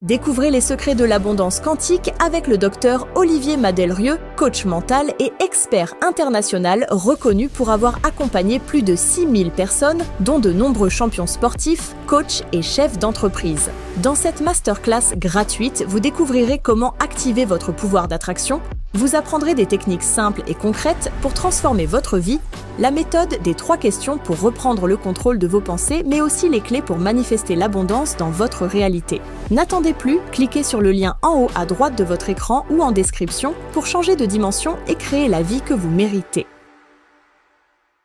Découvrez les secrets de l'abondance quantique avec le docteur Olivier Madelrieux, coach mental et expert international reconnu pour avoir accompagné plus de 6000 personnes, dont de nombreux champions sportifs, coachs et chefs d'entreprise. Dans cette masterclass gratuite, vous découvrirez comment activer votre pouvoir d'attraction, vous apprendrez des techniques simples et concrètes pour transformer votre vie, la méthode des 3 questions pour reprendre le contrôle de vos pensées, mais aussi les clés pour manifester l'abondance dans votre réalité. N'attendez plus, cliquez sur le lien en haut à droite de votre écran ou en description pour changer de dimension et créer la vie que vous méritez.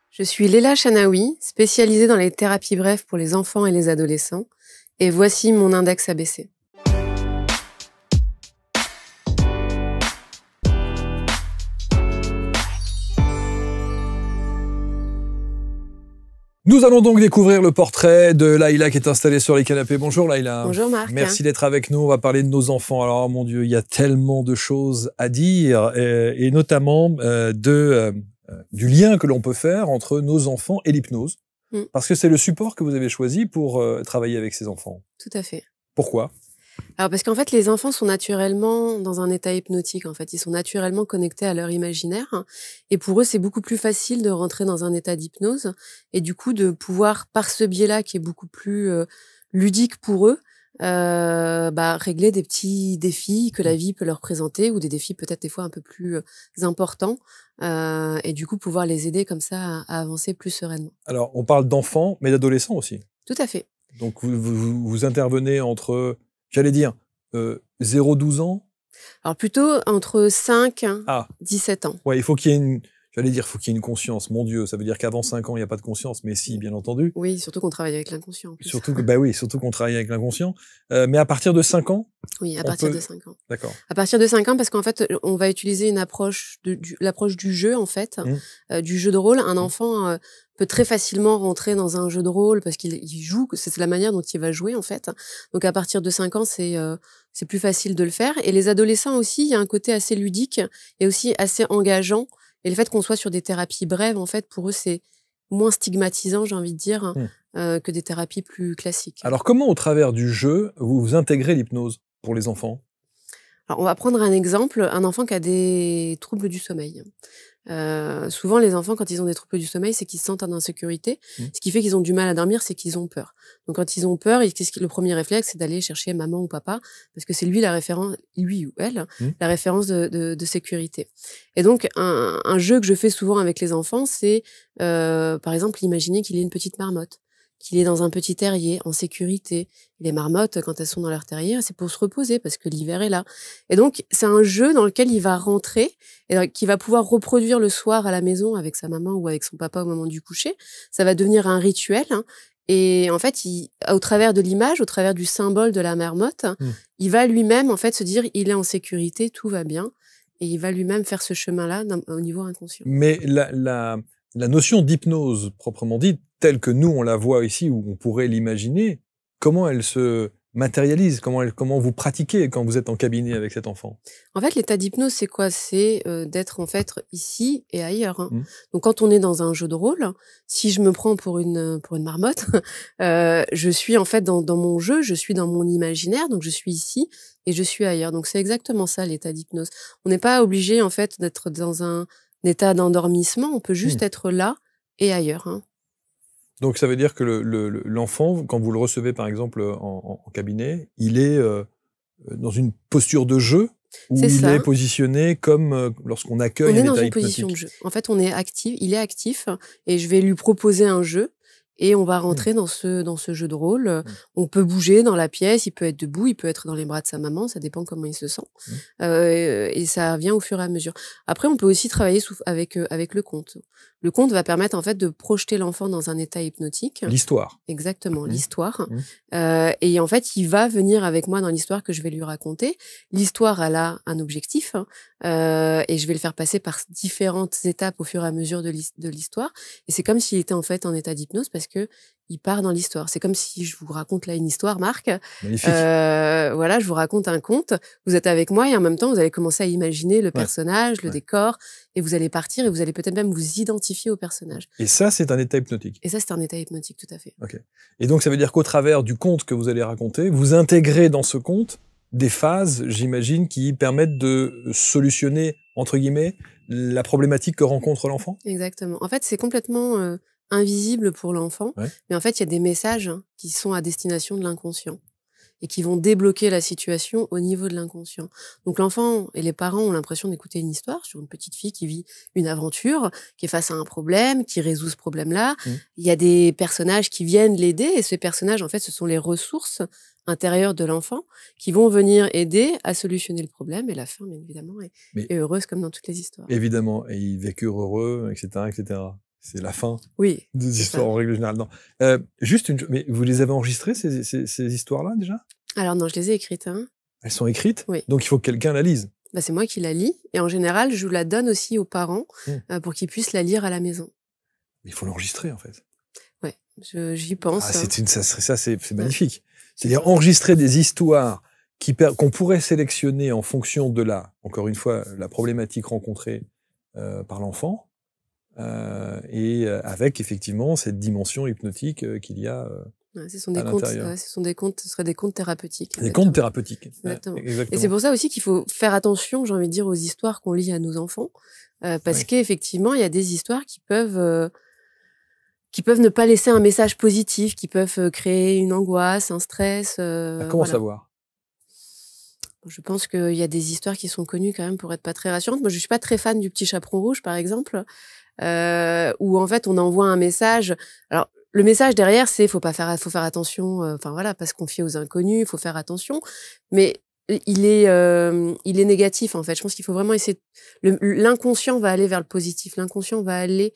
Je suis Léla Chanaoui, spécialisée dans les thérapies brèves pour les enfants et les adolescents, et voici mon index ABC. Nous allons donc découvrir le portrait de Laïla qui est installée sur les canapés. Bonjour Laïla. Bonjour Marc. Merci d'être avec nous. On va parler de nos enfants. Alors mon Dieu, il y a tellement de choses à dire et notamment du lien que l'on peut faire entre nos enfants et l'hypnose. Parce que c'est le support que vous avez choisi pour travailler avec ces enfants. Tout à fait. Pourquoi ? Alors parce qu'en fait, les enfants sont naturellement dans un état hypnotique. En fait, ils sont naturellement connectés à leur imaginaire, et pour eux, c'est beaucoup plus facile de rentrer dans un état d'hypnose et du coup de pouvoir, par ce biais-là, qui est beaucoup plus ludique pour eux, régler des petits défis que la vie peut leur présenter, ou des défis peut-être des fois un peu plus importants, et du coup pouvoir les aider comme ça à avancer plus sereinement. Alors, on parle d'enfants, mais d'adolescents aussi. Tout à fait. Donc vous intervenez entre, j'allais dire, 0-12 ans. Alors plutôt entre 5 et 17 ans. Ouais, il faut qu'il y ait une conscience. Mon Dieu, ça veut dire qu'avant 5 ans, il n'y a pas de conscience, mais si, bien entendu. Oui, surtout qu'on travaille avec l'inconscient. En plus. Surtout qu'on travaille avec l'inconscient. Mais à partir de 5 ans? Oui, à partir de 5 ans. D'accord. À partir de 5 ans, parce qu'en fait, on va utiliser une approche l'approche du jeu, en fait, du jeu de rôle. Un enfant peut très facilement rentrer dans un jeu de rôle parce qu'il joue, c'est la manière dont il va jouer, en fait. Donc à partir de 5 ans, c'est plus facile de le faire. Et les adolescents aussi, il y a un côté assez ludique et aussi assez engageant. Et le fait qu'on soit sur des thérapies brèves, en fait, pour eux, c'est moins stigmatisant, j'ai envie de dire, que des thérapies plus classiques. Alors, comment, au travers du jeu, vous intégrez l'hypnose pour les enfants ? Alors, on va prendre un exemple, un enfant qui a des troubles du sommeil. Souvent, les enfants, quand ils ont des troubles du sommeil, c'est qu'ils se sentent en insécurité. Ce qui fait qu'ils ont du mal à dormir, c'est qu'ils ont peur. Donc, quand ils ont peur, le premier réflexe, c'est d'aller chercher maman ou papa, parce que c'est lui ou elle, la référence de sécurité. Et donc, un jeu que je fais souvent avec les enfants, c'est, par exemple, imaginer qu'il y ait une petite marmotte, qu'il est dans un petit terrier, en sécurité. Les marmottes, quand elles sont dans leur terrier, c'est pour se reposer, parce que l'hiver est là. Et donc, c'est un jeu dans lequel il va rentrer, et qu'il va pouvoir reproduire le soir à la maison avec sa maman ou avec son papa au moment du coucher. Ça va devenir un rituel, et en fait, au travers de l'image, au travers du symbole de la marmotte, il va lui-même, en fait, se dire, il est en sécurité, tout va bien, et il va lui-même faire ce chemin-là au niveau inconscient. Mais la notion d'hypnose, proprement dite, telle que nous, on la voit ici, ou on pourrait l'imaginer, comment elle se matérialise? Comment vous pratiquez quand vous êtes en cabinet avec cet enfant? En fait, l'état d'hypnose, c'est quoi? C'est d'être en fait ici et ailleurs. Donc, quand on est dans un jeu de rôle, si je me prends pour une marmotte, je suis en fait dans mon jeu, je suis dans mon imaginaire, donc je suis ici et je suis ailleurs. Donc, c'est exactement ça, l'état d'hypnose. On n'est pas obligé en fait d'être dans un état d'endormissement, on peut juste être là et ailleurs. Donc, ça veut dire que l'enfant, quand vous le recevez, par exemple, en cabinet, il est dans une posture de jeu, où il est positionné comme lorsqu'on accueille un état hypnotique. On est dans une position de jeu. En fait, il est actif, et je vais lui proposer un jeu, et on va rentrer dans ce jeu de rôle. On peut bouger dans la pièce, il peut être debout, il peut être dans les bras de sa maman, ça dépend comment il se sent. Et ça vient au fur et à mesure. Après, on peut aussi travailler avec le conte. Le conte va permettre en fait de projeter l'enfant dans un état hypnotique. L'histoire. Exactement, l'histoire. Et en fait, il va venir avec moi dans l'histoire que je vais lui raconter. L'histoire, elle a un objectif, et je vais le faire passer par différentes étapes au fur et à mesure de l'histoire. Et c'est comme s'il était en fait en état d'hypnose, parce que il part dans l'histoire. C'est comme si je vous raconte là une histoire, Marc. Magnifique. Voilà, je vous raconte un conte. Vous êtes avec moi et en même temps, vous allez commencer à imaginer le personnage, le décor, et vous allez partir et vous allez peut-être même vous identifier au personnage. Et ça, c'est un état hypnotique. Et ça, c'est un état hypnotique, tout à fait. Ok. Et donc, ça veut dire qu'au travers du conte que vous allez raconter, vous intégrez dans ce conte des phases, j'imagine, qui permettent de solutionner, entre guillemets, la problématique que rencontre l'enfant? Exactement. En fait, c'est complètement invisible pour l'enfant, mais en fait, il y a des messages qui sont à destination de l'inconscient et qui vont débloquer la situation au niveau de l'inconscient. Donc l'enfant et les parents ont l'impression d'écouter une histoire sur une petite fille qui vit une aventure, qui est face à un problème, qui résout ce problème-là. Il y a des personnages qui viennent l'aider et ces personnages, en fait, ce sont les ressources intérieures de l'enfant qui vont venir aider à solutionner le problème et la fin, bien évidemment, est heureuse comme dans toutes les histoires. Évidemment, et ils vécurent heureux, etc., etc. C'est la fin des histoires en règle générale. Non. Juste mais vous les avez enregistrées, ces histoires-là, déjà? Alors non, je les ai écrites. Elles sont écrites? Oui. Donc il faut que quelqu'un la lise. Bah, c'est moi qui la lis. Et en général, je la donne aussi aux parents pour qu'ils puissent la lire à la maison. Mais il faut l'enregistrer, en fait. Ouais, j'y pense. Ah, c'est magnifique. C'est-à-dire enregistrer des histoires qu'on pourrait sélectionner en fonction de encore une fois, la problématique rencontrée par l'enfant. Et avec effectivement cette dimension hypnotique qu'il y a ce sont des contes, ce seraient des contes thérapeutiques. Des contes thérapeutiques. Exactement. Et c'est pour ça aussi qu'il faut faire attention, j'ai envie de dire, aux histoires qu'on lit à nos enfants, parce qu'effectivement, il y a des histoires qui peuvent ne pas laisser un message positif, qui peuvent créer une angoisse, un stress. Comment savoir? Je pense qu'il y a des histoires qui sont connues quand même pour être pas très rassurantes. Moi, je suis pas très fan du Petit Chaperon Rouge, par exemple, où en fait on envoie un message. Alors le message derrière, c'est faut faire attention. Enfin voilà, pas se confier aux inconnus, il faut faire attention. Mais il est négatif en fait. Je pense qu'il faut vraiment essayer. L'inconscient va aller vers le positif. L'inconscient va aller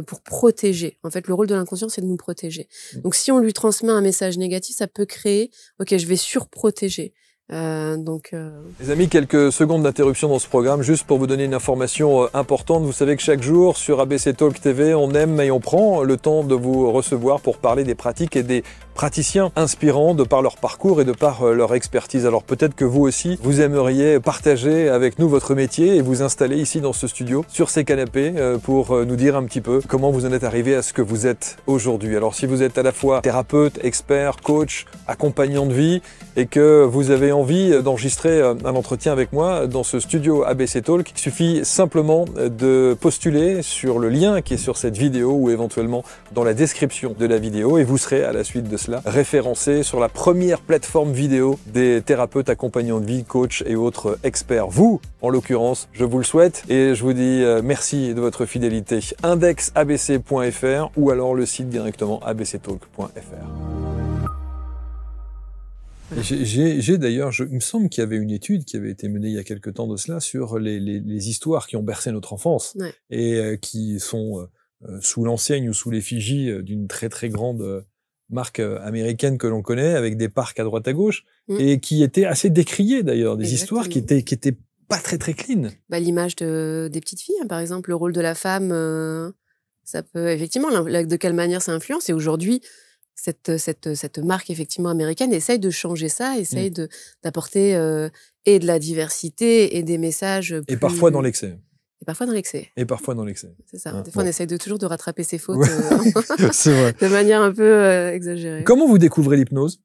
pour protéger. En fait, le rôle de l'inconscient, c'est de nous protéger. Donc, si on lui transmet un message négatif, ça peut créer. Ok, je vais surprotéger. Les amis, quelques secondes d'interruption dans ce programme, juste pour vous donner une information importante. Vous savez que chaque jour sur ABC Talk TV, on aime et on prend le temps de vous recevoir pour parler des pratiques et des praticiens inspirants de par leur parcours et de par leur expertise. Alors peut-être que vous aussi, vous aimeriez partager avec nous votre métier et vous installer ici dans ce studio, sur ces canapés, pour nous dire un petit peu comment vous en êtes arrivé à ce que vous êtes aujourd'hui. Alors si vous êtes à la fois thérapeute, expert, coach, accompagnant de vie et que vous avez envie d'enregistrer un entretien avec moi dans ce studio ABC Talk, il suffit simplement de postuler sur le lien qui est sur cette vidéo ou éventuellement dans la description de la vidéo et vous serez à la suite de cela référencé sur la première plateforme vidéo des thérapeutes accompagnants de vie, coachs et autres experts. Vous, en l'occurrence, je vous le souhaite et je vous dis merci de votre fidélité. indexabc.fr ou alors le site directement abctalk.fr. J'ai d'ailleurs, il me semble qu'il y avait une étude qui avait été menée il y a quelque temps de cela sur les histoires qui ont bercé notre enfance et qui sont sous l'enseigne ou sous l'effigie d'une très très grande marque américaine que l'on connaît, avec des parcs à droite à gauche, et qui étaient assez décriées d'ailleurs, des histoires qui étaient pas très très clean. Bah, l'image des petites filles, par exemple, le rôle de la femme, ça peut effectivement, de quelle manière ça influence. Et aujourd'hui, cette marque effectivement américaine essaye de changer ça, essaye d'apporter et de la diversité et des messages et parfois dans l'excès. Et parfois dans l'excès. Et parfois dans l'excès. C'est ça. Des fois, on essaye toujours de rattraper ses fautes c'est vrai. de manière un peu exagérée. Comment vous découvrez l'hypnose?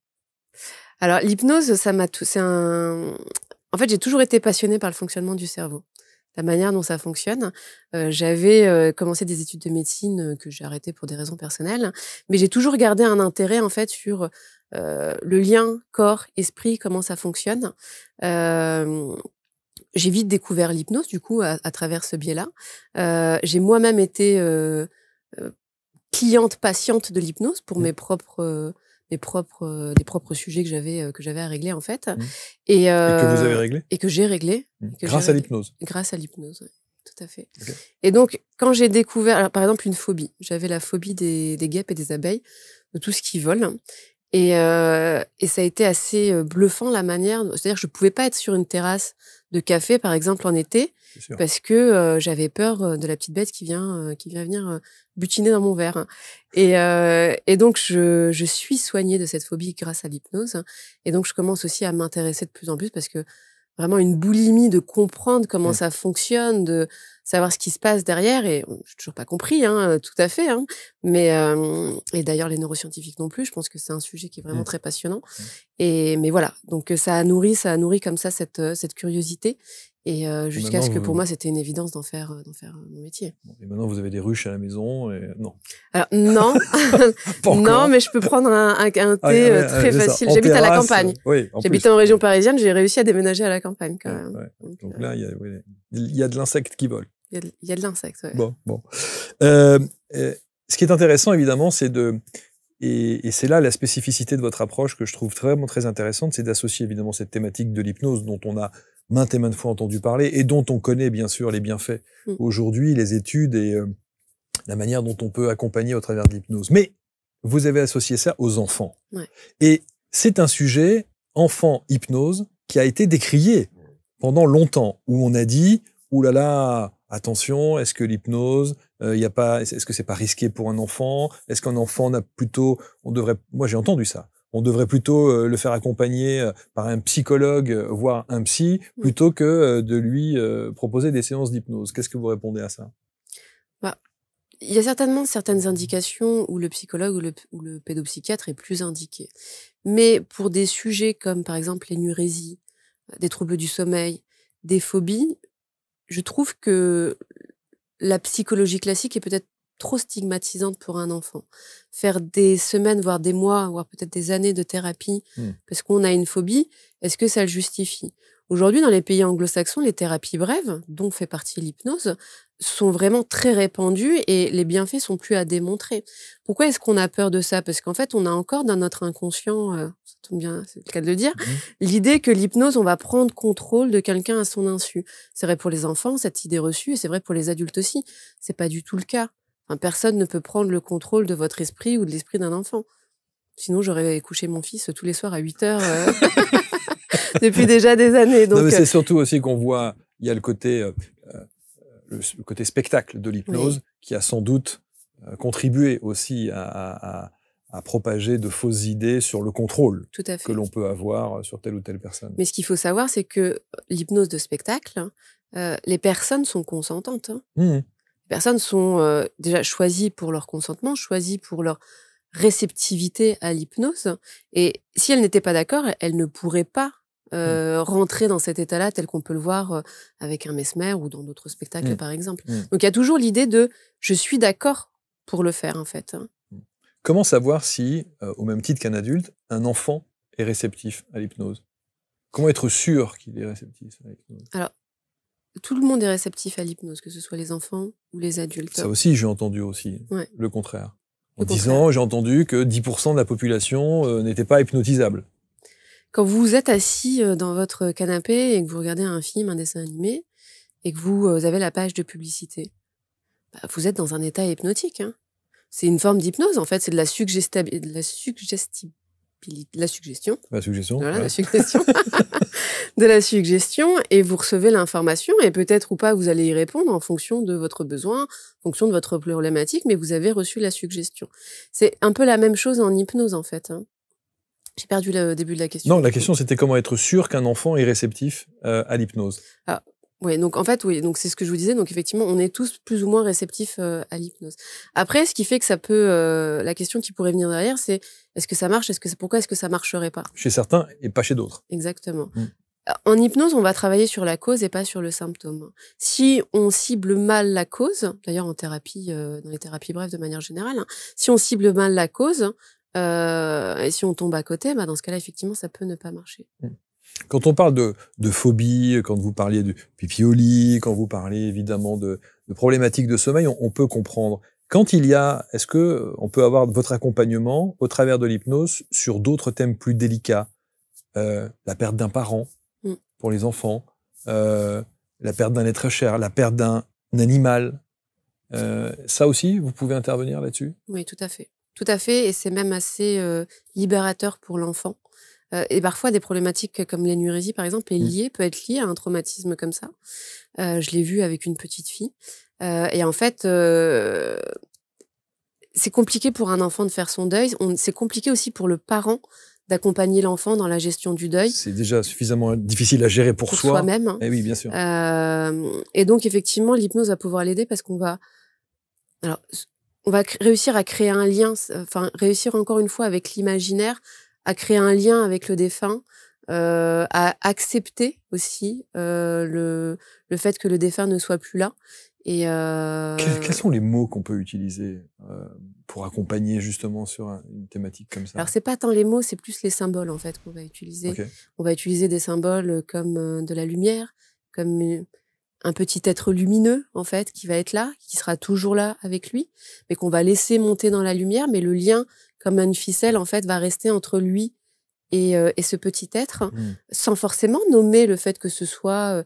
Alors, l'hypnose, en fait, j'ai toujours été passionnée par le fonctionnement du cerveau. La manière dont ça fonctionne. J'avais commencé des études de médecine que j'ai arrêtées pour des raisons personnelles, mais j'ai toujours gardé un intérêt en fait sur le lien corps-esprit, comment ça fonctionne. J'ai vite découvert l'hypnose du coup à travers ce biais-là. J'ai moi-même été patiente de l'hypnose pour des propres sujets que j'avais à régler en fait. Et que vous avez réglé? Et que j'ai réglé. Grâce à l'hypnose? Grâce à l'hypnose, oui. Tout à fait. Okay. Et donc, quand j'ai découvert, alors, par exemple, une phobie. J'avais la phobie des guêpes et des abeilles, de tout ce qui vole. Et ça a été assez bluffant la manière. C'est-à-dire que je pouvais pas être sur une terrasse de café, par exemple, en été, parce que j'avais peur de la petite bête qui vient venir butiner dans mon verre. Et donc, je suis soignée de cette phobie grâce à l'hypnose. Et donc, je commence aussi à m'intéresser de plus en plus parce que vraiment une boulimie de comprendre comment ça fonctionne, de savoir ce qui se passe derrière. Et j'ai toujours pas compris, tout à fait. Mais et d'ailleurs, les neuroscientifiques non plus. Je pense que c'est un sujet qui est vraiment très passionnant. Mais voilà, donc ça a nourri comme ça cette curiosité. Et jusqu'à ce que pour moi, c'était une évidence d'en faire mon métier. Et maintenant, vous avez des ruches à la maison et... Non. Alors, non. Non, mais je peux prendre un thé très facile. J'habite à la campagne. Oui, j'habite en région parisienne, j'ai réussi à déménager à la campagne quand même. Ouais. Donc là, il y a de l'insecte qui vole. Il y a de l'insecte, ouais. Bon. Ce qui est intéressant, évidemment, c'est et c'est là la spécificité de votre approche que je trouve vraiment très intéressante, c'est d'associer évidemment cette thématique de l'hypnose dont on a maintes et maintes fois entendu parler et dont on connaît bien sûr les bienfaits aujourd'hui, les études et la manière dont on peut accompagner au travers de l'hypnose. Mais vous avez associé ça aux enfants. Ouais. Et c'est un sujet, enfant-hypnose, qui a été décrié pendant longtemps, où on a dit, oulala, attention, est-ce que l'hypnose, est-ce que c'est pas risqué pour un enfant? Est-ce qu'un enfant moi j'ai entendu ça. On devrait plutôt le faire accompagner par un psychologue, voire un psy, plutôt que de lui proposer des séances d'hypnose. Qu'est-ce que vous répondez à ça? Il y a certainement certaines indications où le psychologue ou le pédopsychiatre est plus indiqué. Mais pour des sujets comme par exemple l'énurésie, des troubles du sommeil, des phobies, je trouve que la psychologie classique est peut-être trop stigmatisante pour un enfant. Faire des semaines, voire des mois, voire peut-être des années de thérapie parce qu'on a une phobie, est-ce que ça le justifie? Aujourd'hui, dans les pays anglo-saxons, les thérapies brèves, dont fait partie l'hypnose, sont vraiment très répandues et les bienfaits sont plus à démontrer. Pourquoi est-ce qu'on a peur de ça? Parce qu'en fait, on a encore dans notre inconscient, ça tombe bien, c'est le cas de le dire, l'idée que l'hypnose, on va prendre contrôle de quelqu'un à son insu. C'est vrai pour les enfants, cette idée reçue, et c'est vrai pour les adultes aussi. C'est pas du tout le cas. Enfin, personne ne peut prendre le contrôle de votre esprit ou de l'esprit d'un enfant. Sinon, j'aurais couché mon fils tous les soirs à 8 heures depuis déjà des années. Donc, non, mais c'est surtout aussi qu'on voit, il y a le côté spectacle de l'hypnose qui a sans doute contribué aussi à propager de fausses idées sur le contrôle que l'on peut avoir sur telle ou telle personne. Mais ce qu'il faut savoir, c'est que l'hypnose de spectacle, les personnes sont consentantes. Les personnes sont déjà choisies pour leur consentement, choisies pour leur réceptivité à l'hypnose. Et si elles n'étaient pas d'accord, elles ne pourraient pas rentrer dans cet état-là tel qu'on peut le voir avec un Mesmer ou dans d'autres spectacles, par exemple. Donc, il y a toujours l'idée de « je suis d'accord pour le faire », en fait. Comment savoir si, au même titre qu'un adulte, un enfant est réceptif à l'hypnose? Comment être sûr qu'il est réceptif à l'hypnose? Alors, tout le monde est réceptif à l'hypnose, que ce soit les enfants ou les adultes. Ça aussi, j'ai entendu aussi le contraire. En 10 ans, j'ai entendu que 10% de la population n'était pas hypnotisable. Quand vous êtes assis dans votre canapé et que vous regardez un film, un dessin animé, et que vous avez la page de publicité, vous êtes dans un état hypnotique. C'est une forme d'hypnose, en fait. C'est de la suggestion. La suggestion. Voilà, la suggestion. De la suggestion, et vous recevez l'information, et peut-être ou pas, vous allez y répondre en fonction de votre besoin, en fonction de votre problématique, mais vous avez reçu la suggestion. C'est un peu la même chose en hypnose, en fait. J'ai perdu le début de la question. Non, la question, c'était comment être sûr qu'un enfant est réceptif à l'hypnose. Oui, donc en fait, donc c'est ce que je vous disais. Donc effectivement, on est tous plus ou moins réceptifs à l'hypnose. Après, ce qui fait que ça peut, la question qui pourrait venir derrière, c'est est-ce que ça marche? Pourquoi est-ce que ça marcherait pas? Chez certains et pas chez d'autres. Exactement. En hypnose, on va travailler sur la cause et pas sur le symptôme. Si on cible mal la cause, d'ailleurs en thérapie, dans les thérapies brèves de manière générale, si on cible mal la cause et si on tombe à côté, dans ce cas-là, effectivement, ça peut ne pas marcher. Quand on parle de phobie, quand vous parliez de pipi au lit, quand vous parlez évidemment de problématiques de sommeil, on peut comprendre. Est-ce que on peut avoir votre accompagnement au travers de l'hypnose sur d'autres thèmes plus délicats, la perte d'un parent pour les enfants, la perte d'un être cher, la perte d'un animal, ça aussi, vous pouvez intervenir là-dessus? Oui, tout à fait. Tout à fait, et c'est même assez libérateur pour l'enfant. Et parfois, des problématiques comme l'énurésie, par exemple, peut être liée à un traumatisme comme ça. Je l'ai vu avec une petite fille. Et en fait, c'est compliqué pour un enfant de faire son deuil. C'est compliqué aussi pour le parent d'accompagner l'enfant dans la gestion du deuil. C'est déjà suffisamment difficile à gérer pour soi. Soi-même. Hein. Eh oui, bien sûr. Et donc, effectivement, l'hypnose va pouvoir l'aider parce qu'on va réussir à créer un lien, réussir encore une fois avec l'imaginaire, à créer un lien avec le défunt, à accepter aussi le fait que le défunt ne soit plus là. Et quels sont les mots qu'on peut utiliser pour accompagner justement sur une thématique comme ça? Alors c'est pas tant les mots, c'est plus les symboles en fait qu'on va utiliser. Okay. On va utiliser des symboles comme de la lumière, comme un petit être lumineux en fait qui va être là, qui sera toujours là avec lui, mais qu'on va laisser monter dans la lumière, mais le lien comme une ficelle en fait va rester entre lui et ce petit être, sans forcément nommer le fait que ce soit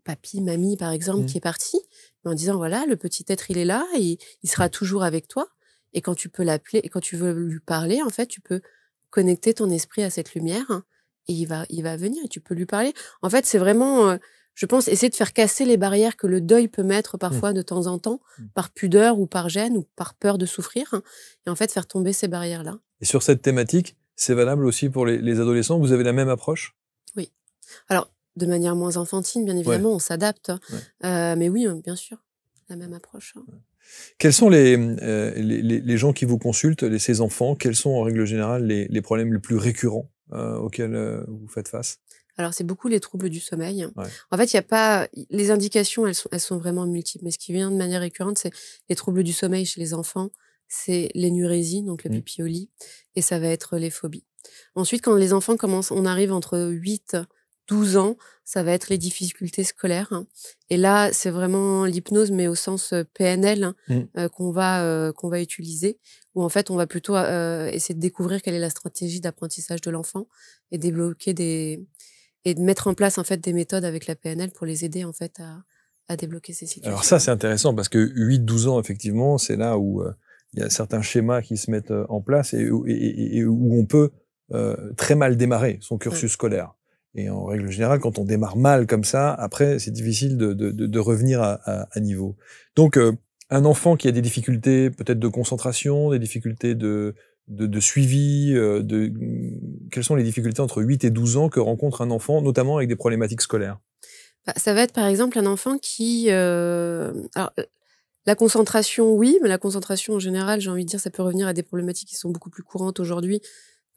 papy, mamie par exemple qui est parti, mais en disant voilà, le petit être il est là et il sera toujours avec toi, et quand tu peux l'appeler et quand tu veux lui parler en fait tu peux connecter ton esprit à cette lumière et il va venir et tu peux lui parler. En fait c'est vraiment je pense essayer de faire casser les barrières que le deuil peut mettre parfois de temps en temps, par pudeur ou par gêne ou par peur de souffrir, et en fait faire tomber ces barrières là. Et sur cette thématique, c'est valable aussi pour les adolescents, vous avez la même approche? Oui. Alors de manière moins enfantine, bien évidemment, on s'adapte. Mais oui, bien sûr, la même approche. Quels sont les gens qui vous consultent, ces enfants? Quels sont en règle générale les problèmes les plus récurrents auxquels vous faites face? Alors, c'est beaucoup les troubles du sommeil. En fait, il y a pas... Les indications, elles sont vraiment multiples. Mais ce qui vient de manière récurrente, c'est les troubles du sommeil chez les enfants, c'est l'énurésie, donc le pipi au lit, et ça va être les phobies. Ensuite, quand les enfants commencent, on arrive entre 8-12 ans, ça va être les difficultés scolaires. Et là, c'est vraiment l'hypnose, mais au sens PNL, qu'on va utiliser, où en fait, on va plutôt essayer de découvrir quelle est la stratégie d'apprentissage de l'enfant et débloquer et de mettre en place en fait des méthodes avec la PNL pour les aider en fait à débloquer ces situations. Alors ça, c'est intéressant parce que 8-12 ans, effectivement, c'est là où il y a certains schémas qui se mettent en place et où on peut très mal démarrer son cursus scolaire. Et en règle générale, quand on démarre mal comme ça, après, c'est difficile de revenir à niveau. Donc, un enfant qui a des difficultés peut-être de concentration, des difficultés de suivi, quelles sont les difficultés entre 8 et 12 ans que rencontre un enfant, notamment avec des problématiques scolaires? Ça va être par exemple un enfant qui... alors, la concentration, oui, mais la concentration en général, j'ai envie de dire, ça peut revenir à des problématiques qui sont beaucoup plus courantes aujourd'hui,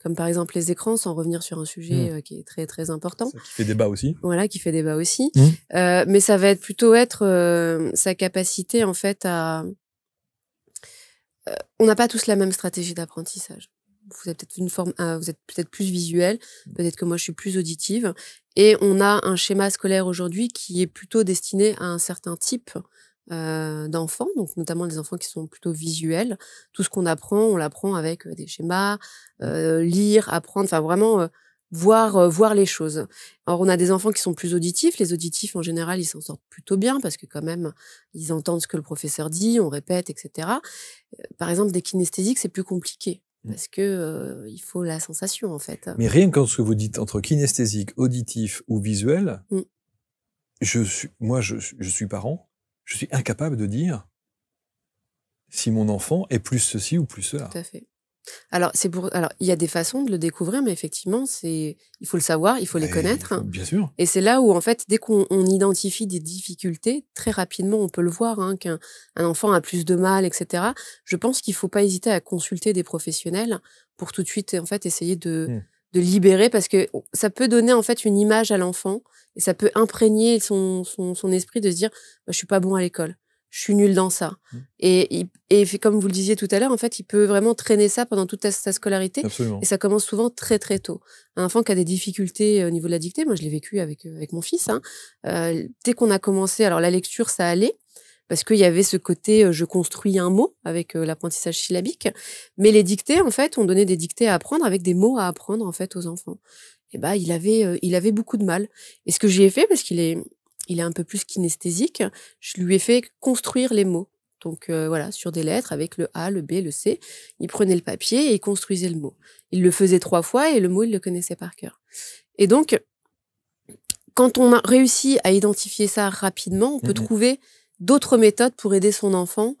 comme par exemple les écrans, sans revenir sur un sujet qui est très très important. Ça, qui fait débat aussi. Voilà, qui fait débat aussi. Mais ça va être plutôt sa capacité en fait à... on n'a pas tous la même stratégie d'apprentissage. Vous avez peut-être vous êtes peut-être plus visuel, peut-être que moi je suis plus auditive, et on a un schéma scolaire aujourd'hui qui est plutôt destiné à un certain type d'enfants, donc notamment des enfants qui sont plutôt visuels. Tout ce qu'on apprend, on l'apprend avec des schémas, lire, apprendre, enfin vraiment voir les choses. Alors on a des enfants qui sont plus auditifs. Les auditifs en général, ils s'en sortent plutôt bien parce que quand même ils entendent ce que le professeur dit, on répète, etc. Par exemple, des kinesthésiques, c'est plus compliqué. Parce que il faut la sensation en fait. Mais rien que ce que vous dites entre kinesthésique, auditif ou visuel, je suis parent, je suis incapable de dire si mon enfant est plus ceci ou plus cela. Tout à fait. Alors il y a des façons de le découvrir, mais effectivement il faut le savoir, il faut les connaître. Bien sûr. Et c'est là où en fait dès qu'on identifie des difficultés, très rapidement on peut le voir qu'un enfant a plus de mal, etc. Je pense qu'il faut pas hésiter à consulter des professionnels pour tout de suite en fait essayer de libérer, parce que ça peut donner en fait une image à l'enfant et ça peut imprégner son esprit de se dire je suis pas bon à l'école. Je suis nul dans ça. Et comme vous le disiez tout à l'heure, en fait, il peut vraiment traîner ça pendant toute sa scolarité. Absolument. Et ça commence souvent très, très tôt. Un enfant qui a des difficultés au niveau de la dictée, moi, je l'ai vécu avec mon fils. Dès qu'on a commencé, alors la lecture, ça allait, parce qu'il y avait ce côté je construis un mot avec l'apprentissage syllabique. Mais les dictées, en fait, on donnait des dictées à apprendre avec des mots à apprendre, en fait, aux enfants. Et il avait beaucoup de mal. Et ce que j'y ai fait, parce qu'il est un peu plus kinesthésique, je lui ai fait construire les mots. Donc voilà, sur des lettres avec le A, le B, le C. Il prenait le papier et il construisait le mot. Il le faisait 3 fois et le mot, il le connaissait par cœur. Et donc, quand on a réussi à identifier ça rapidement, on peut trouver d'autres méthodes pour aider son enfant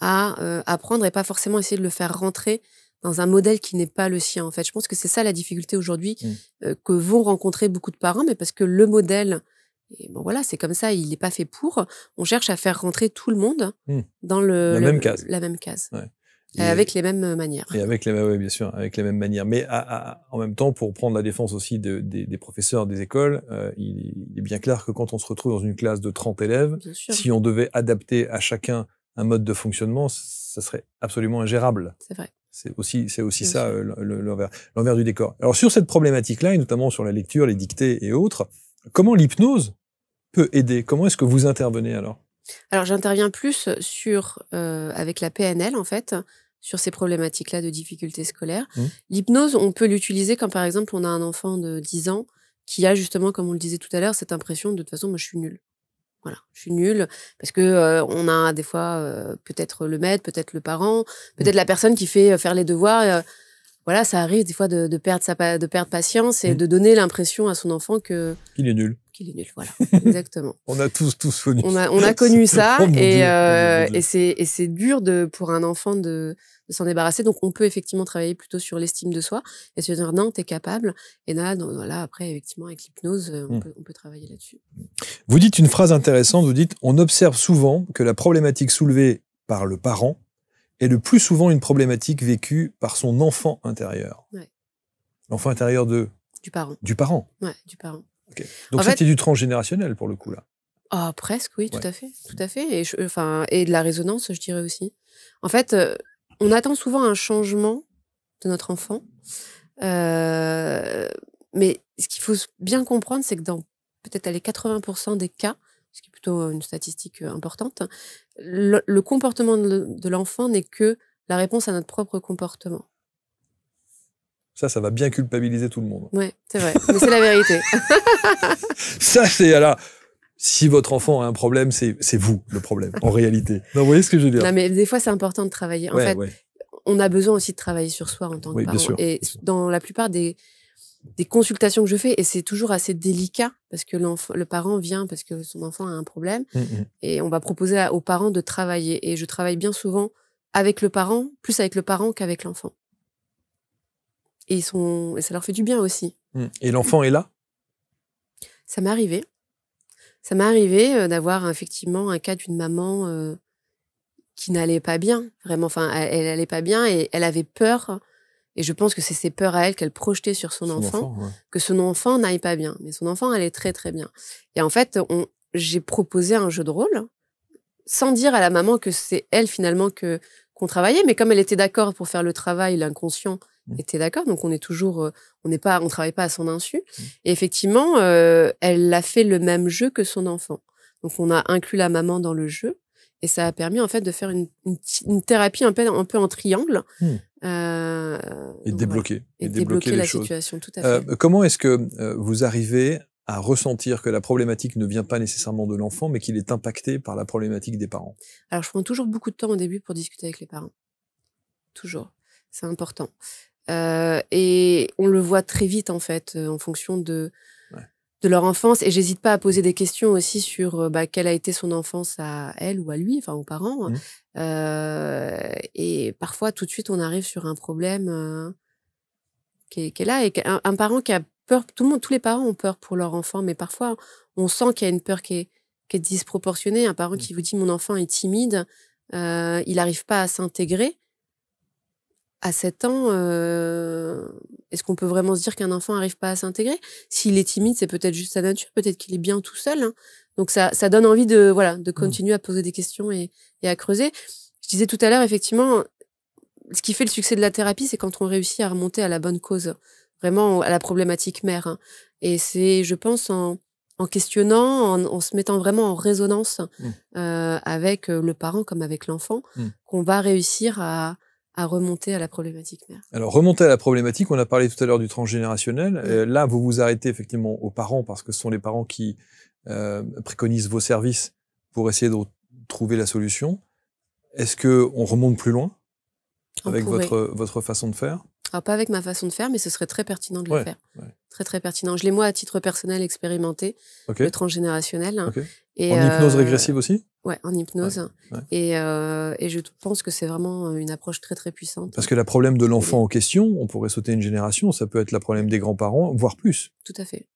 à apprendre et pas forcément essayer de le faire rentrer dans un modèle qui n'est pas le sien. En fait, je pense que c'est ça la difficulté aujourd'hui que vont rencontrer beaucoup de parents, mais parce que le modèle, et bon voilà, c'est comme ça, il n'est pas fait pour. On cherche à faire rentrer tout le monde dans la même case. Ouais. Avec les mêmes manières. Et avec oui, bien sûr, avec les mêmes manières. Mais en même temps, pour prendre la défense aussi des professeurs des écoles, il est bien clair que quand on se retrouve dans une classe de 30 élèves, si on devait adapter à chacun un mode de fonctionnement, ça serait absolument ingérable. C'est vrai. C'est aussi ça l'envers du décor. Alors sur cette problématique-là, et notamment sur la lecture, les dictées et autres, comment l'hypnose peut aider? Comment est-ce que vous intervenez alors? Alors j'interviens plus avec la PNL en fait, sur ces problématiques-là de difficultés scolaires. L'hypnose, on peut l'utiliser quand, par exemple, on a un enfant de 10 ans qui a justement, comme on le disait tout à l'heure, cette impression de toute façon, moi, je suis nulle. Voilà, je suis nulle parce que on a des fois peut-être le maître, peut-être le parent, peut-être la personne qui fait faire les devoirs. Voilà, ça arrive des fois de perdre patience et de donner l'impression à son enfant qu'il est nul. Qu'il est nul, voilà, exactement. On a tous connu. On a connu ça et c'est dur pour un enfant de s'en débarrasser. Donc on peut effectivement travailler plutôt sur l'estime de soi et se dire non, t'es capable. Et là, après effectivement avec l'hypnose, on peut travailler là-dessus. Vous dites une phrase intéressante. Vous dites on observe souvent que la problématique soulevée par le parent est le plus souvent une problématique vécue par son enfant intérieur. Ouais. L'enfant intérieur du parent. Du parent. Ouais, du parent. Okay. Donc c'est du transgénérationnel pour le coup là. Ah, presque, oui, tout à fait, tout à fait. Et de la résonance, je dirais aussi. En fait, on attend souvent un changement de notre enfant, mais ce qu'il faut bien comprendre, c'est que dans peut-être les 80% des cas, ce qui est plutôt une statistique importante, le comportement de l'enfant n'est que la réponse à notre propre comportement. Ça va bien culpabiliser tout le monde. Ouais, c'est vrai, mais c'est la vérité. Ça, alors, si votre enfant a un problème, c'est vous le problème, en réalité. Non, vous voyez ce que je veux dire? Non, mais des fois, c'est important de travailler. En fait, on a besoin aussi de travailler sur soi en tant que parent. Bien sûr. Et dans la plupart des consultations que je fais, et c'est toujours assez délicat, parce que le parent vient parce que son enfant a un problème, et on va proposer aux parents de travailler. Et je travaille bien souvent avec le parent, plus avec le parent qu'avec l'enfant. Et ça leur fait du bien aussi. Et l'enfant est là? Ça m'est arrivé. Ça m'est arrivé d'avoir effectivement un cas d'une maman qui n'allait pas bien, vraiment. Enfin, elle n'allait pas bien et elle avait peur. Et je pense que c'est ses peurs à elle qu'elle projetait sur son enfant, que son enfant n'aille pas bien. Mais son enfant allait très, très bien. Et en fait, j'ai proposé un jeu de rôle, sans dire à la maman que c'est elle finalement qu'on travaillait. Mais comme elle était d'accord pour faire le travail, l'inconscient était d'accord, donc on travaille pas à son insu. Et effectivement, elle a fait le même jeu que son enfant. Donc on a inclus la maman dans le jeu et ça a permis en fait de faire une thérapie un peu en triangle et de débloquer, et débloquer la situation. Tout à fait. Comment est-ce que vous arrivez à ressentir que la problématique ne vient pas nécessairement de l'enfant, mais qu'il est impacté par la problématique des parents? Alors je prends toujours beaucoup de temps au début pour discuter avec les parents. Toujours, c'est important. Et on le voit très vite en fait en fonction de leur enfance, et j'hésite pas à poser des questions aussi sur quelle a été son enfance à elle ou à lui, enfin aux parents. Et parfois tout de suite on arrive sur un problème qui est là, et un parent qui a peur. Tous les parents ont peur pour leur enfant, mais parfois on sent qu'il y a une peur qui est disproportionnée. Un parent qui vous dit mon enfant est timide, il n'arrive pas à s'intégrer. À 7 ans, est-ce qu'on peut vraiment se dire qu'un enfant n'arrive pas à s'intégrer? S'il est timide, c'est peut-être juste sa nature, peut-être qu'il est bien tout seul. Hein. Donc ça donne envie de continuer à poser des questions et à creuser. Je disais tout à l'heure, effectivement, ce qui fait le succès de la thérapie, c'est quand on réussit à remonter à la bonne cause, vraiment à la problématique mère. Hein. Et c'est, je pense, en questionnant, en se mettant vraiment en résonance avec le parent comme avec l'enfant, qu'on va réussir à remonter à la problématique mère. Alors, remonter à la problématique, on a parlé tout à l'heure du transgénérationnel. Là, vous vous arrêtez effectivement aux parents, parce que ce sont les parents qui préconisent vos services pour essayer de trouver la solution. Est-ce qu'on remonte plus loin avec votre façon de faire? marchera pas avec ma façon de faire, mais ce serait très pertinent de le faire. Ouais. Très, très pertinent. Je l'ai, moi, à titre personnel, expérimenté, le transgénérationnel. Et en hypnose régressive aussi? Ouais, en hypnose. Et je pense que c'est vraiment une approche très, très puissante. Parce que le problème de l'enfant en question, on pourrait sauter une génération, ça peut être le problème des grands-parents, voire plus. Tout à fait.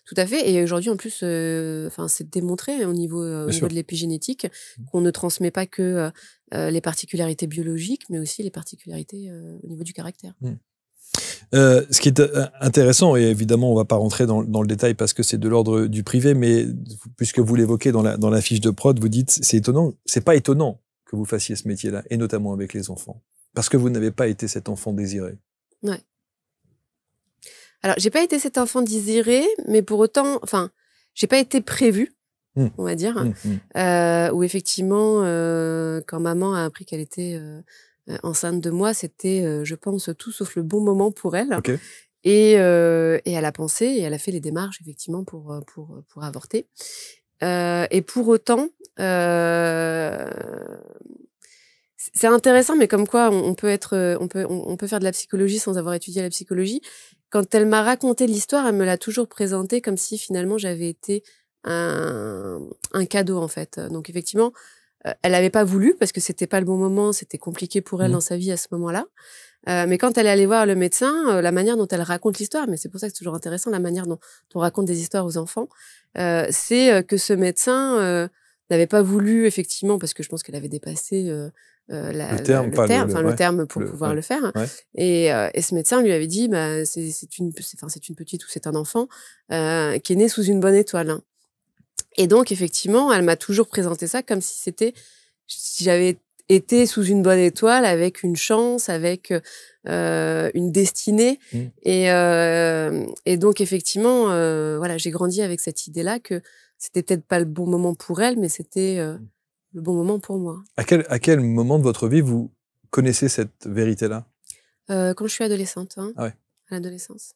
Tout à fait. Et aujourd'hui, en plus, c'est démontré au niveau de l'épigénétique qu'on ne transmet pas que les particularités biologiques, mais aussi les particularités au niveau du caractère. Ce qui est intéressant, et évidemment, on ne va pas rentrer dans le détail parce que c'est de l'ordre du privé, mais puisque vous l'évoquez dans la fiche de prod, vous dites, c'est étonnant, c'est pas étonnant que vous fassiez ce métier-là, et notamment avec les enfants, parce que vous n'avez pas été cet enfant désiré. Ouais. Alors, j'ai pas été cet enfant désiré, mais pour autant, enfin, j'ai pas été prévue, on va dire, où effectivement, quand maman a appris qu'elle était enceinte de moi, c'était, je pense, tout sauf le bon moment pour elle. Et elle a pensé et elle a fait les démarches effectivement pour avorter. Et pour autant, c'est intéressant, mais comme quoi on peut faire de la psychologie sans avoir étudié la psychologie. Quand elle m'a raconté l'histoire, elle me l'a toujours présentée comme si finalement j'avais été un cadeau en fait. Donc effectivement, elle n'avait pas voulu parce que c'était pas le bon moment, c'était compliqué pour elle dans sa vie à ce moment-là. Mais quand elle est allée voir le médecin, la manière dont elle raconte l'histoire, mais c'est pour ça que c'est toujours intéressant, la manière dont on raconte des histoires aux enfants, c'est que ce médecin n'avait pas voulu, effectivement, parce que je pense qu'elle avait dépassé le terme pour pouvoir le faire. Et ce médecin lui avait dit, bah, c'est une petite ou c'est un enfant qui est né sous une bonne étoile. Et donc, effectivement, elle m'a toujours présenté ça comme si j'avais été sous une bonne étoile, avec une chance, avec une destinée. Et donc, effectivement, voilà, j'ai grandi avec cette idée-là que c'était peut-être pas le bon moment pour elle, mais c'était le bon moment pour moi. À quel moment de votre vie vous connaissez cette vérité-là? Quand je suis adolescente, à l'adolescence.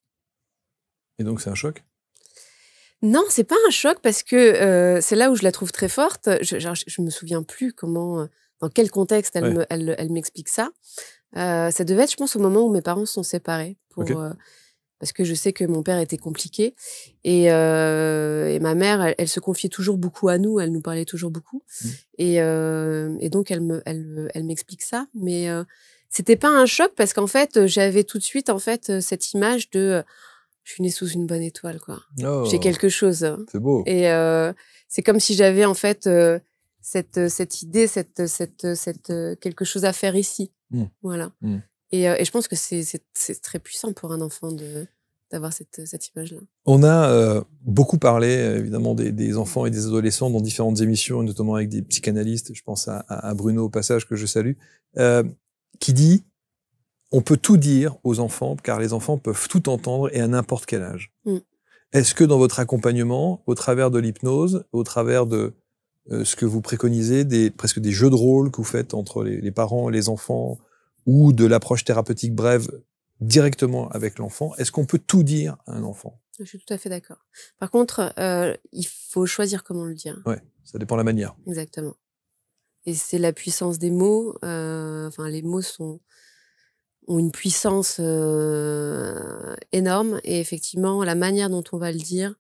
Et donc, c'est un choc? Non, c'est pas un choc parce que c'est là où je la trouve très forte. Je me souviens plus comment, dans quel contexte elle m'explique ça. Ça devait être, je pense, au moment où mes parents se sont séparés. Parce que je sais que mon père était compliqué. Et ma mère, elle se confiait toujours beaucoup à nous. Elle nous parlait toujours beaucoup. Et donc, elle m'explique ça. Mais c'était pas un choc parce qu'en fait, j'avais tout de suite cette image de... je suis née sous une bonne étoile, quoi. J'ai quelque chose. C'est beau. Et c'est comme si j'avais en fait cette idée, quelque chose à faire ici. Voilà. Et je pense que c'est très puissant pour un enfant d'avoir cette image-là. On a beaucoup parlé, évidemment, des enfants et des adolescents dans différentes émissions, notamment avec des psychanalystes. Je pense à Bruno, au passage, que je salue, qui dit: on peut tout dire aux enfants, car les enfants peuvent tout entendre et à n'importe quel âge. Est-ce que dans votre accompagnement, au travers de l'hypnose, au travers de ce que vous préconisez, presque des jeux de rôle que vous faites entre les parents et les enfants, ou de l'approche thérapeutique brève directement avec l'enfant, est-ce qu'on peut tout dire à un enfant? Je suis tout à fait d'accord. Par contre, il faut choisir comment le dire. Ouais, ça dépend de la manière. Exactement. Et c'est la puissance des mots. Les mots ont une puissance énorme. Et effectivement, la manière dont on va le dire,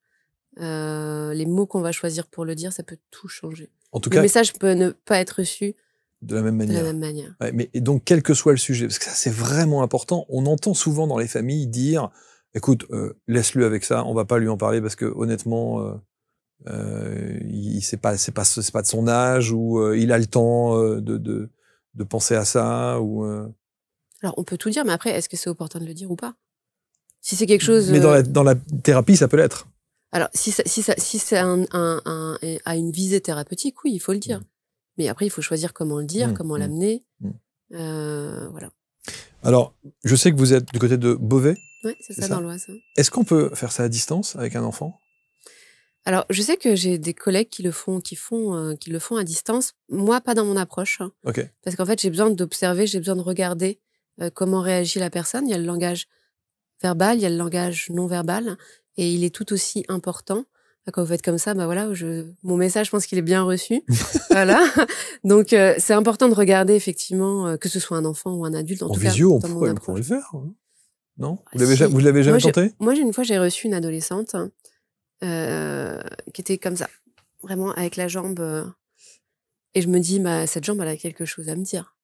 les mots qu'on va choisir pour le dire, ça peut tout changer. En tout cas, le message peut ne pas être reçu de la même manière. De la même manière. Ouais, et donc, quel que soit le sujet, parce que ça, c'est vraiment important. On entend souvent dans les familles dire: écoute, laisse-le avec ça, on va pas lui en parler parce que honnêtement, c'est pas de son âge, ou il a le temps de penser à ça, ou. Alors, on peut tout dire, mais après, est-ce que c'est opportun de le dire ou pas? Si c'est quelque chose. Mais dans la thérapie, ça peut l'être. Alors, si c'est à une visée thérapeutique, oui, il faut le dire. Mais après, il faut choisir comment le dire, comment l'amener. Voilà. Alors, je sais que vous êtes du côté de Beauvais. Oui, c'est ça, dans l'Oise. Est-ce qu'on peut faire ça à distance avec un enfant? Alors, je sais que j'ai des collègues qui le font à distance. Moi, pas dans mon approche. Parce qu'en fait, j'ai besoin d'observer, j'ai besoin de regarder comment réagit la personne. Il y a le langage verbal, il y a le langage non verbal. Et il est tout aussi important. Quand vous faites comme ça, bah voilà, mon message, je pense qu'il est bien reçu. Voilà. Donc, c'est important de regarder, effectivement, que ce soit un enfant ou un adulte. En tout visio, cas, on pourrait le faire. Non? Vous l'avez jamais tenté? Moi, une fois, j'ai reçu une adolescente qui était comme ça, vraiment avec la jambe. Et je me dis, bah, cette jambe, elle a quelque chose à me dire.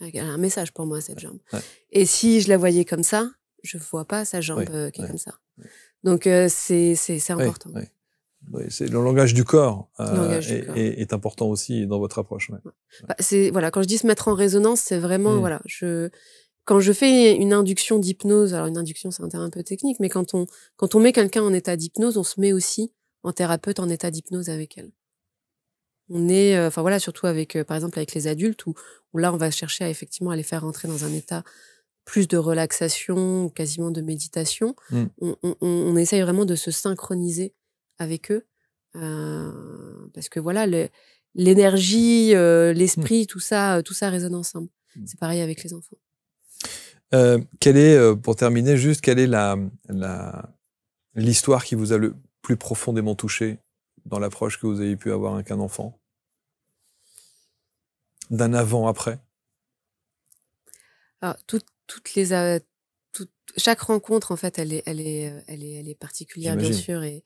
Elle a un message pour moi, cette jambe. Ouais. Et si je la voyais comme ça, je vois pas sa jambe qui est comme ça. Donc, c'est important. Oui. Oui, c'est le langage du corps, est important aussi dans votre approche. Ouais. Bah, voilà, quand je dis se mettre en résonance, c'est vraiment voilà, quand je fais une induction d'hypnose, alors une induction c'est un terme un peu technique, mais quand on met quelqu'un en état d'hypnose, on se met aussi en thérapeute en état d'hypnose avec elle. On est, enfin voilà, surtout avec, par exemple avec les adultes où là on va chercher à effectivement à les faire rentrer dans un état plus de relaxation, quasiment de méditation. On essaye vraiment de se synchroniser avec eux, parce que voilà, l'énergie, l'esprit, tout ça résonne ensemble. C'est pareil avec les enfants. Pour terminer, juste, quelle est l'histoire qui vous a le plus profondément touché dans l'approche que vous avez pu avoir avec un enfant? D'un avant-après? Alors, chaque rencontre, en fait, elle est particulière, bien sûr, et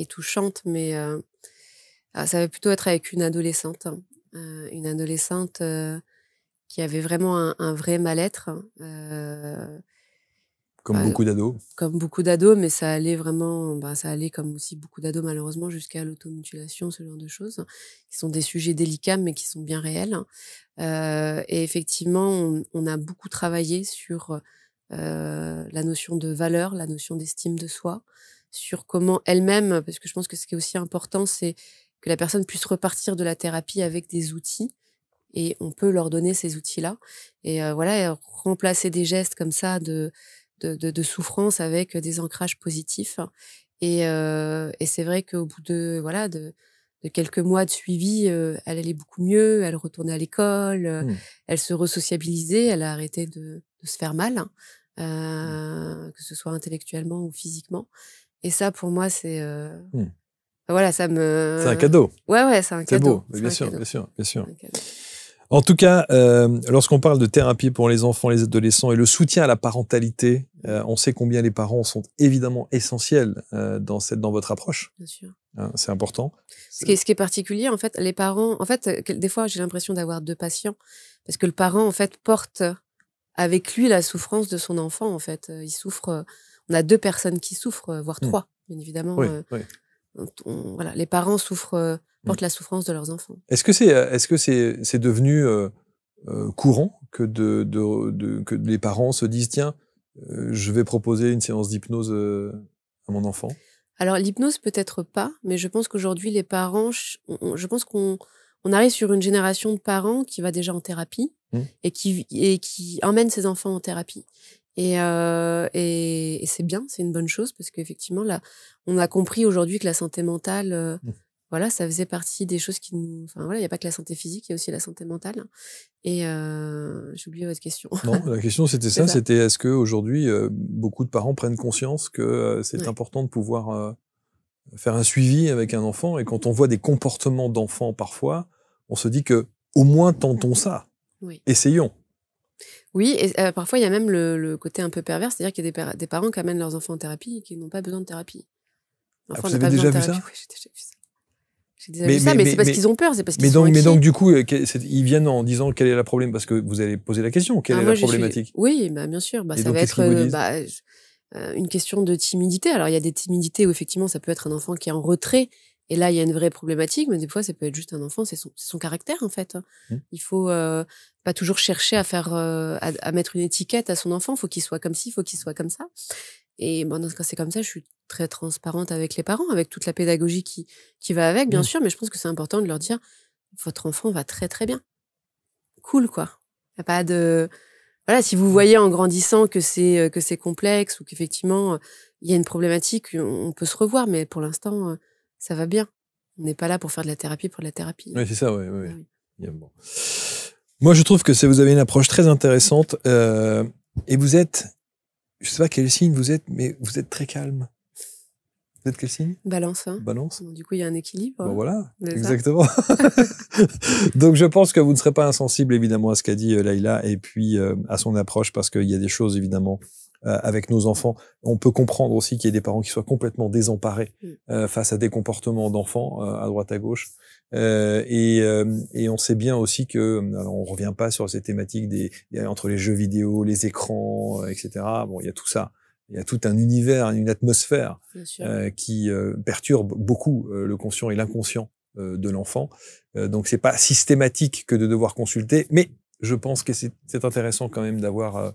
touchante, mais ça va plutôt être avec une adolescente. Une adolescente qui avait vraiment un vrai mal-être. Comme beaucoup d'ados. Comme beaucoup d'ados, mais ça allait vraiment, ça allait comme aussi beaucoup d'ados malheureusement jusqu'à l'automutilation, ce genre de choses, qui sont des sujets délicats mais qui sont bien réels. Et effectivement, on a beaucoup travaillé sur la notion de valeur, la notion d'estime de soi, sur comment elle-même, parce que je pense que ce qui est aussi important, c'est que la personne puisse repartir de la thérapie avec des outils. Et on peut leur donner ces outils-là. Et voilà, remplacer des gestes comme ça de souffrance avec des ancrages positifs. Et c'est vrai qu'au bout de quelques mois de suivi, elle allait beaucoup mieux, elle retournait à l'école, elle se resociabilisait, elle a arrêté de se faire mal, que ce soit intellectuellement ou physiquement. Et ça, pour moi, c'est... Voilà, ça me... C'est un cadeau. Ouais, c'est un cadeau. C'est beau, bien sûr. En tout cas, lorsqu'on parle de thérapie pour les enfants, les adolescents et le soutien à la parentalité, on sait combien les parents sont évidemment essentiels dans votre approche. Bien sûr. Hein, c'est important. Ce qui est particulier, en fait, les parents... En fait, des fois, j'ai l'impression d'avoir deux patients, parce que le parent, en fait, porte avec lui la souffrance de son enfant, en fait. Il souffre... On a deux personnes qui souffrent, voire trois, bien évidemment. Oui. Voilà, les parents portent la souffrance de leurs enfants. Est-ce que c'est devenu courant que les parents se disent tiens, je vais proposer une séance d'hypnose à mon enfant? Alors l'hypnose peut-être pas, mais je pense qu'aujourd'hui les parents, je pense qu'on arrive sur une génération de parents qui va déjà en thérapie et qui emmène ses enfants en thérapie. Et c'est bien, c'est une bonne chose parce qu'effectivement là, on a compris aujourd'hui que la santé mentale, voilà, ça faisait partie des choses qui nous... Enfin voilà, il n'y a pas que la santé physique, il y a aussi la santé mentale. Et j'ai oublié votre question. Non, la question c'était ça, c'était est-ce qu'aujourd'hui, beaucoup de parents prennent conscience que c'est important de pouvoir faire un suivi avec un enfant, et quand on voit des comportements d'enfants parfois, on se dit que au moins tentons ça, essayons. Oui, et parfois il y a même le côté un peu pervers, c'est-à-dire qu'il y a des parents qui amènent leurs enfants en thérapie et qui n'ont pas besoin de thérapie. Vous avez déjà vu ça? Oui, j'ai déjà vu ça. J'ai déjà vu ça, mais c'est parce qu'ils ont peur, c'est parce qu'ils sont inquiets. Mais donc du coup, ils viennent en disant quel est le problème, parce que vous allez poser la question, quelle est la problématique? Oui, bien sûr, ça va être une question de timidité. Alors il y a des timidités où effectivement ça peut être un enfant qui est en retrait, et là il y a une vraie problématique, mais des fois ça peut être juste un enfant, c'est son caractère en fait. Il faut pas toujours chercher à mettre une étiquette à son enfant, faut qu'il soit comme ci, faut qu'il soit comme ça. Et dans ce cas c'est comme ça, je suis très transparente avec les parents, avec toute la pédagogie qui va avec, bien sûr, mais je pense que c'est important de leur dire votre enfant va très très bien. Cool quoi. Il y a pas de... Voilà, si vous voyez en grandissant que c'est complexe ou qu'effectivement il y a une problématique, on peut se revoir, mais pour l'instant ça va bien. On n'est pas là pour faire de la thérapie pour de la thérapie. Oui, c'est ça, oui. Bon. Moi, je trouve que vous avez une approche très intéressante et vous êtes, je sais pas quel signe vous êtes, mais vous êtes très calme. Vous êtes quel signe? Balance. Hein. Balance. Du coup, il y a un équilibre. Bon, voilà, exactement. Donc, je pense que vous ne serez pas insensible, évidemment, à ce qu'a dit Layla et puis à son approche, parce qu'il y a des choses, évidemment, avec nos enfants. On peut comprendre aussi qu'il y ait des parents qui soient complètement désemparés face à des comportements d'enfants à droite, à gauche. Et on sait bien aussi que, alors on revient pas sur ces thématiques entre les jeux vidéo, les écrans, etc. Bon, il y a tout ça. Il y a tout un univers, une atmosphère qui perturbe beaucoup le conscient et l'inconscient de l'enfant. Donc c'est pas systématique que de devoir consulter, mais je pense que c'est intéressant quand même d'avoir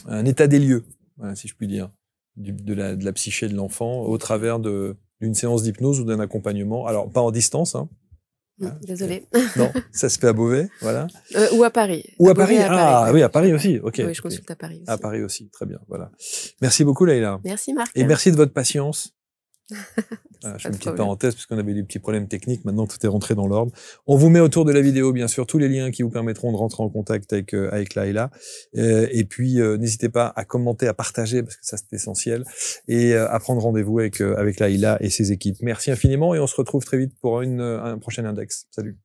un état des lieux, voilà, si je puis dire, de la psyché de l'enfant au travers d'une séance d'hypnose ou d'un accompagnement. Alors pas en distance, hein. Désolée. Non, ça se fait à Beauvais, voilà. Ou à Paris. Ou à Paris. Ah oui, à Paris aussi. Ok. Oui, je consulte à Paris aussi. À Paris aussi, très bien. Voilà. Merci beaucoup, Layla. Merci, Marc. Et merci de votre patience. Voilà, je fais une petite problème. parenthèse puisqu'on avait des petits problèmes techniques. Maintenant, tout est rentré dans l'ordre. On vous met autour de la vidéo, bien sûr, tous les liens qui vous permettront de rentrer en contact avec Layla. Et puis, n'hésitez pas à commenter, à partager parce que ça, c'est essentiel. Et à prendre rendez-vous avec Layla et ses équipes. Merci infiniment et on se retrouve très vite pour un prochain index. Salut.